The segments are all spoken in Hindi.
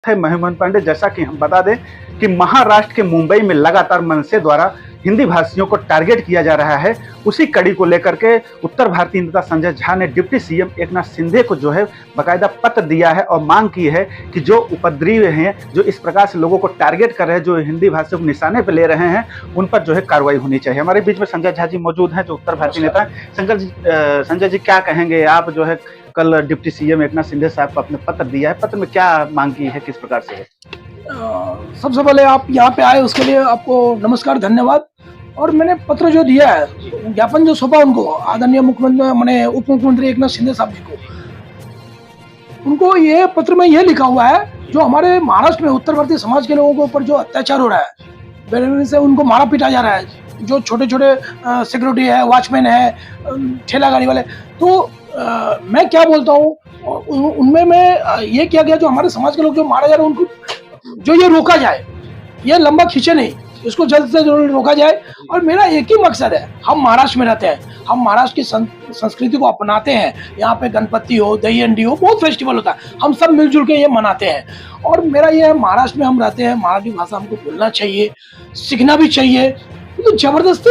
है महिमन पांडे। जैसा कि हम बता दें कि महाराष्ट्र के मुंबई में लगातार मनसे द्वारा हिंदी भाषियों को टारगेट किया जा रहा है। उसी कड़ी को लेकर के उत्तर भारतीय नेता संजय झा ने डिप्टी सीएम एकनाथ शिंदे को जो है बाकायदा पत्र दिया है और मांग की है कि जो उपद्रवी हैं, जो इस प्रकार से लोगों को टारगेट कर रहे हैं, जो हिंदी भाषियों को निशाने पर ले रहे हैं, उन पर जो है कार्रवाई होनी चाहिए। हमारे बीच में संजय झा जी मौजूद हैं, जो उत्तर भारतीय नेता हैं। संजय जी, क्या कहेंगे आप? जो है कल डिप्टी सीएम एकनाथ शिंदे साहब को अपने पत्र दिया है, पत्र में क्या मांग की है, किस प्रकार से है? सबसे पहले आप यहाँ पे आए उसके लिए आपको नमस्कार, धन्यवाद। और मैंने पत्र जो दिया है, ज्ञापन जो सौंपा उनको, आदरणीय मुख्यमंत्री मैंने उप मुख्यमंत्री एकनाथ शिंदे साहब जी को, उनको ये पत्र में ये लिखा हुआ है, जो हमारे महाराष्ट्र में उत्तर भारतीय समाज के लोगों के ऊपर जो अत्याचार हो रहा है, बेरहमी से उनको मारा पीटा जा रहा है, जो छोटे छोटे सिक्योरिटी है, वॉचमैन है, ठेला गाड़ी वाले, तो मैं क्या बोलता हूँ, उनमें मैं ये किया गया, जो हमारे समाज के लोग जो मारे जा रहे हैं उनको जो ये रोका जाए, ये लंबा खींचे नहीं, इसको जल्द से जल्द रोका जाए। और मेरा एक ही मकसद है, हम महाराष्ट्र में रहते हैं, हम महाराष्ट्र की संस्कृति को अपनाते हैं। यहाँ पे गणपति हो, दही हंडी हो, बहुत फेस्टिवल होता है, हम सब मिलजुल के ये मनाते हैं। और मेरा ये है, महाराष्ट्र में हम रहते हैं, मराठी भाषा हमको बोलना चाहिए, सीखना भी चाहिए। तो जबरदस्ती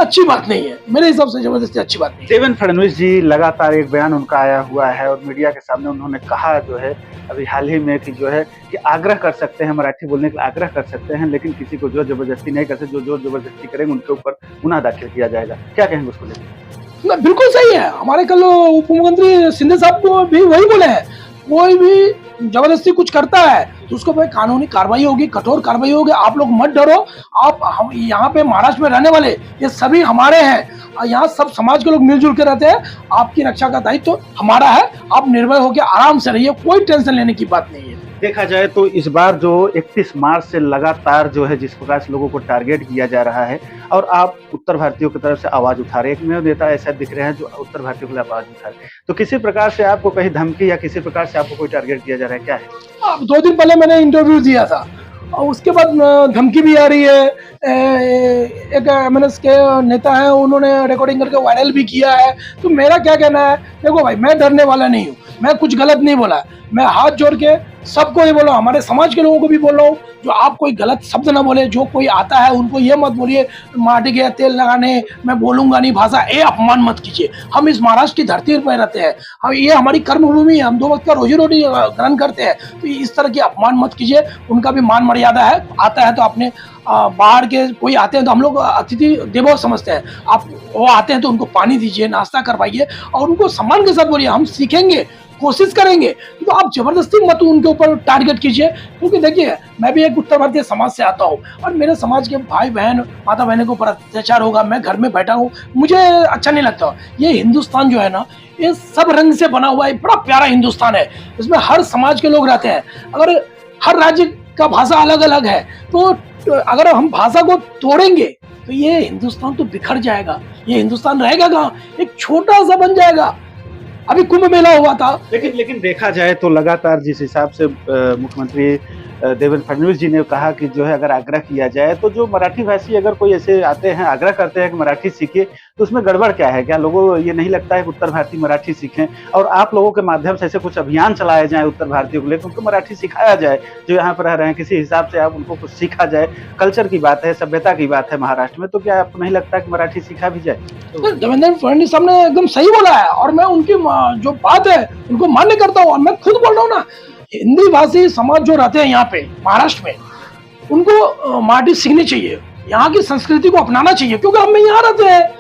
अच्छी बात नहीं है, मेरे हिसाब से जबरदस्ती अच्छी बात नहीं है। देवेंद्र फडणवीस जी, लगातार एक बयान उनका आया हुआ है और मीडिया के सामने उन्होंने कहा जो है अभी हाल ही में कि जो है कि आग्रह कर सकते हैं, मराठी बोलने का आग्रह कर सकते हैं, लेकिन किसी को जोर जबरदस्ती नहीं कर सकते। जो जोर जबरदस्ती करेंगे उनके ऊपर गुनाह दाखिल किया जाएगा। क्या कहेंगे उसको लेकर? बिल्कुल सही है। हमारे कल उप मुख्यमंत्री शिंदे साहब को भी वही बोले हैं, कोई भी जबरदस्ती कुछ करता है तो उसको पे कानूनी कार्रवाई होगी, कठोर कार्रवाई होगी। आप लोग मत डरो। आप हम यहाँ पे महाराष्ट्र में रहने वाले ये सभी हमारे हैं, यहाँ सब समाज के लोग मिलजुल के रहते हैं। आपकी रक्षा का दायित्व तो हमारा है, आप निर्भय होकर आराम से रहिए, कोई टेंशन लेने की बात नहीं है। देखा जाए तो इस बार जो 31 मार्च से लगातार जो है जिस प्रकार से लोगों को टारगेट किया जा रहा है और आप उत्तर भारतीयों की तरफ से आवाज उठा रहे हैं, एक नेता ऐसा दिख रहे हैं जो उत्तर भारतीयों के लिए आवाज उठा रहे हैं, तो किसी प्रकार से आपको कहीं धमकी या किसी प्रकार से आपको कोई टारगेट किया जा रहा है, क्या है? अब 2 दिन पहले मैंने इंटरव्यू दिया था और उसके बाद धमकी भी आ रही है। एक एमएनएस के नेता है, उन्होंने रिकॉर्डिंग करके वायरल भी किया है। तो मेरा क्या कहना है, देखो भाई, मैं डरने वाला नहीं हूँ, मैं कुछ गलत नहीं बोला, मैं हाथ जोड़ के सबको ये बोल रहा हूँ, हमारे समाज के लोगों को भी बोल रहा हूँ, जो आप कोई गलत शब्द ना बोले। जो कोई आता है उनको ये मत बोलिए माटी के तेल लगाने, मैं बोलूंगा नहीं भाषा, ये अपमान मत कीजिए। हम इस महाराष्ट्र की धरती पर रहते हैं, हम ये हमारी कर्मभूमि है, हम 2 वक्त का रोजी रोटी ग्रहण करते हैं, तो इस तरह की अपमान मत कीजिए। उनका भी मान मर्यादा है, आता है तो अपने बाहर के कोई आते हैं तो हम लोग अतिथि देवो समझते हैं। आप वो आते हैं तो उनको पानी दीजिए, नाश्ता करवाइए और उनको सम्मान के साथ बोलिए, हम सीखेंगे, कोशिश करेंगे। तो आप जबरदस्ती मत उनके ऊपर टारगेट कीजिए, क्योंकि देखिए, मैं भी एक उत्तर भारतीय समाज से आता हूँ और मेरे समाज के भाई बहन, माता बहनों के ऊपर अत्याचार होगा, मैं घर में बैठा हूँ, मुझे अच्छा नहीं लगता। ये हिंदुस्तान जो है ना, ये सब रंग से बना हुआ है, बड़ा प्यारा हिंदुस्तान है, इसमें हर समाज के लोग रहते हैं। अगर हर राज्य का भाषा अलग अलग है, तो अगर हम भाषा को तोड़ेंगे तो ये हिंदुस्तान तो बिखर जाएगा, ये हिंदुस्तान रहेगा कहाँ, एक छोटा सा बन जाएगा। अभी कुंभ मेला हुआ था, लेकिन देखा जाए तो लगातार जिस हिसाब से मुख्यमंत्री देवेंद्र फडणवीस जी ने कहा कि जो है अगर आग्रह किया जाए तो जो मराठी भाषी अगर कोई ऐसे आते हैं आग्रह करते हैं कि मराठी सीखिए, तो उसमें गड़बड़ क्या है? क्या लोगों को ये नहीं लगता है कि उत्तर भारतीय मराठी सीखें और आप लोगों के माध्यम से ऐसे कुछ अभियान चलाए जाए उत्तर भारतीयों को लेकर, उनको मराठी सिखाया जाए, जो यहाँ पर रह रहे हैं, किसी हिसाब से आप उनको कुछ सीखा जाए। कल्चर की बात है, सभ्यता की बात है महाराष्ट्र में, तो क्या आपको नहीं लगता कि मराठी सीखा भी जाए? तो देवेंद्र फडणवीस साहब ने एकदम सही बोला है और मैं उनकी जो बात है उनको मान्य करता हूँ। और मैं खुद बोल रहा हूँ ना, हिंदी भाषी समाज जो रहते हैं यहाँ पे महाराष्ट्र में, उनको मराठी सीखनी चाहिए, यहाँ की संस्कृति को अपनाना चाहिए, क्योंकि हम यहाँ रहते हैं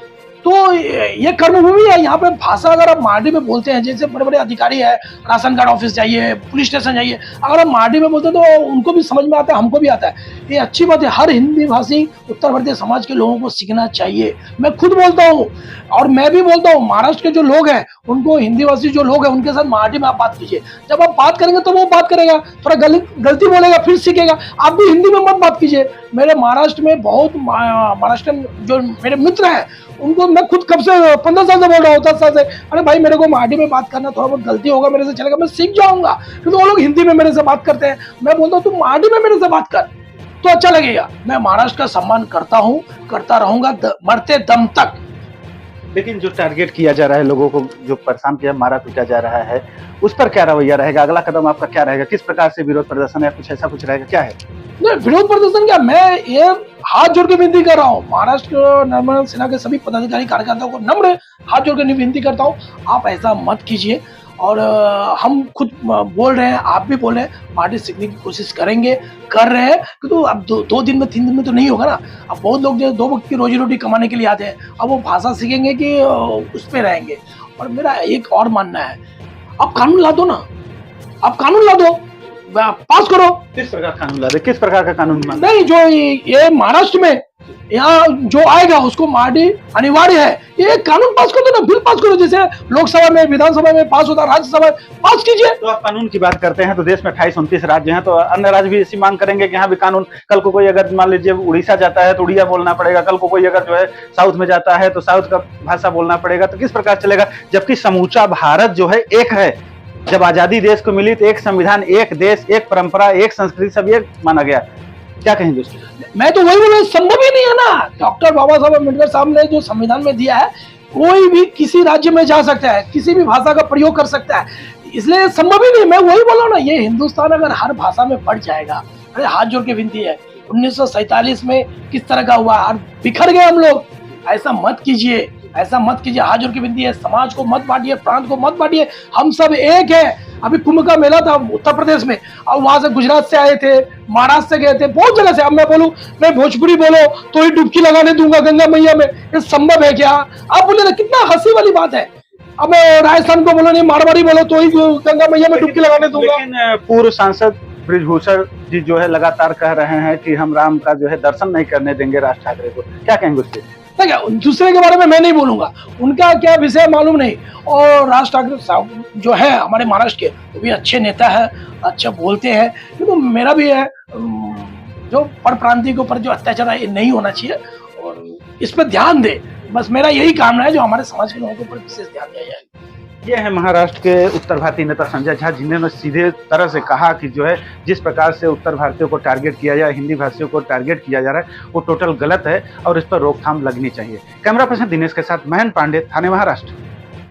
तो ये कर्मभूमि है। यहाँ पे भाषा अगर आप मराठी में बोलते हैं, जैसे बड़े बड़े अधिकारी है, राशन कार्ड ऑफिस जाइए, पुलिस स्टेशन जाइए, अगर आप मराठी में बोलते हैं तो उनको भी समझ में आता है, हमको भी आता है। ये अच्छी बात है, हर हिंदी भाषी उत्तर भारतीय समाज के लोगों को सीखना चाहिए। मैं खुद बोलता हूँ और मैं भी बोलता हूँ, महाराष्ट्र के जो लोग हैं उनको, हिंदी भाषी जो लोग हैं उनके साथ मराठी में आप बात कीजिए। जब आप बात करेंगे तो वो बात करेगा, थोड़ा गलती बोलेगा फिर सीखेगा। आप भी हिंदी में मत बात कीजिए। मेरे महाराष्ट्र में बहुत महाराष्ट्र जो मेरे मित्र हैं, उनको मैं खुद कब से 15 साल से बोल रहा हूँ, 10 साल से, अरे भाई मेरे को मराठी में बात करना, थोड़ा बहुत गलती होगा मेरे से चलेगा, मैं सीख जाऊंगा। क्योंकि वो लोग हिंदी में मेरे से बात करते हैं, मैं बोलता हूँ तू मराठी में मेरे से बात कर तो अच्छा लगेगा। मैं महाराष्ट्र का सम्मान करता हूँ, करता रहूंगा मरते दम तक। लेकिन जो टारगेट किया जा रहा है, लोगों को जो परेशान किया, मारा पीटा जा रहा है, उस पर क्या रवैया रहेगा? अगला कदम आपका क्या रहेगा? किस प्रकार से विरोध प्रदर्शन या कुछ ऐसा कुछ रहेगा, क्या है? नहीं, विरोध प्रदर्शन क्या, मैं ये हाथ जोड़ के विनती कर रहा हूँ महाराष्ट्र नर्मदा सेना के सभी पदाधिकारी कार्यकर्ताओं को नम्र हाथ जोड़ के विनती करता हूँ, आप ऐसा मत कीजिए। और हम खुद बोल रहे हैं, आप भी बोल रहे हैं, पार्टी सीखने की कोशिश करेंगे, कर रहे हैं, तो अब 2 दिन में 3 दिन में तो नहीं होगा ना। अब बहुत लोग जो 2 वक्त की रोजी रोटी कमाने के लिए आते हैं, अब वो भाषा सीखेंगे कि उस पर रहेंगे। और मेरा एक और मानना है, आप कानून ला दो ना, आप कानून ला दो, पास करो। किस प्रकार कानून ला दे? किस प्रकार का कानून? नहीं, जो ये महाराष्ट्र में यहाँ जो आएगा उसको मारना अनिवार्य है, ये कानून पास कर दो ना, बिल पास करो, जैसे लोकसभा में, विधानसभा में पास होता है, राज्यसभा में पास कीजिए। तो आप कानून की बात करते हैं, तो देश में 28-29 राज्य हैं, तो अन्य राज्य भी इसी मांग करेंगे कि यहाँ भी कानून, कल को कोई अगर मान लीजिए उड़ीसा जाता है तो उड़िया बोलना पड़ेगा, कल को कोई अगर जो है साउथ में जाता है तो साउथ का भाषा बोलना पड़ेगा, तो किस प्रकार चलेगा? जबकि समूचा भारत जो है एक है। जब आजादी देश को मिली तो एक संविधान, एक देश, एक परंपरा, एक संस्कृति, सब एक माना गया। क्या कहेंगे उसको? मैं तो वही बोला, संभव ही नहीं है ना। डॉक्टर बाबा साहब अम्बेडकर साहब ने जो संविधान में दिया है, कोई भी किसी राज्य में जा सकता है, किसी भी भाषा का प्रयोग कर सकता है, इसलिए संभव ही नहीं। मैं वही बोला ना, ये हिंदुस्तान अगर हर भाषा में बढ़ जाएगा, अरे हाथ जोड़ के विनती है, 1947 में किस तरह का हुआ और बिखर गए हम लोग, ऐसा मत कीजिए, ऐसा मत कीजिए, हाथ जोड़ के विनती है। समाज को मत बांटिए, प्रांत को मत बांटिए, हम सब एक है। अभी कुंभ का मेला था उत्तर प्रदेश में, और वहां से गुजरात से आए थे, महाराष्ट्र से गए थे, बहुत जगह से। अब मैं बोलूं, मैं भोजपुरी बोलो तो ही डुबकी लगाने दूंगा गंगा मैया में, ये संभव है क्या? आप बोले ना, कितना हंसी वाली बात है। अब मैं राजस्थान को बोलो, नहीं मारवाड़ी बोलो तो ही गंगा मैया में डुबकी लगाने दूंगा। लेकिन पूर्व सांसद बृजभूषण जी जो है लगातार कह रहे हैं कि हम राम का जो है दर्शन नहीं करने देंगे राज ठाकरे को, क्या कहेंगे उससे? दूसरे के बारे में मैं नहीं बोलूंगा, उनका क्या विषय मालूम नहीं। और राज ठाकरे साहब जो है हमारे महाराष्ट्र के, वो भी अच्छे नेता है, अच्छा बोलते हैं, तो मेरा भी है, जो परप्रांतीय के ऊपर जो अत्याचार है ये नहीं होना चाहिए, और इस पर ध्यान दे, बस मेरा यही कामना है, जो हमारे समाज के लोगों के ऊपर विशेष ध्यान दिया जाए। ये है महाराष्ट्र के उत्तर भारतीय नेता संजय झा, जिन्होंने सीधे तरह से कहा कि जो है जिस प्रकार से उत्तर भारतीयों को टारगेट किया जाए, हिंदी भाषियों को टारगेट किया जा रहा है, वो टोटल गलत है और इस पर रोकथाम लगनी चाहिए। कैमरा पर्सन दिनेश के साथ महन पांडे, थाने महाराष्ट्र।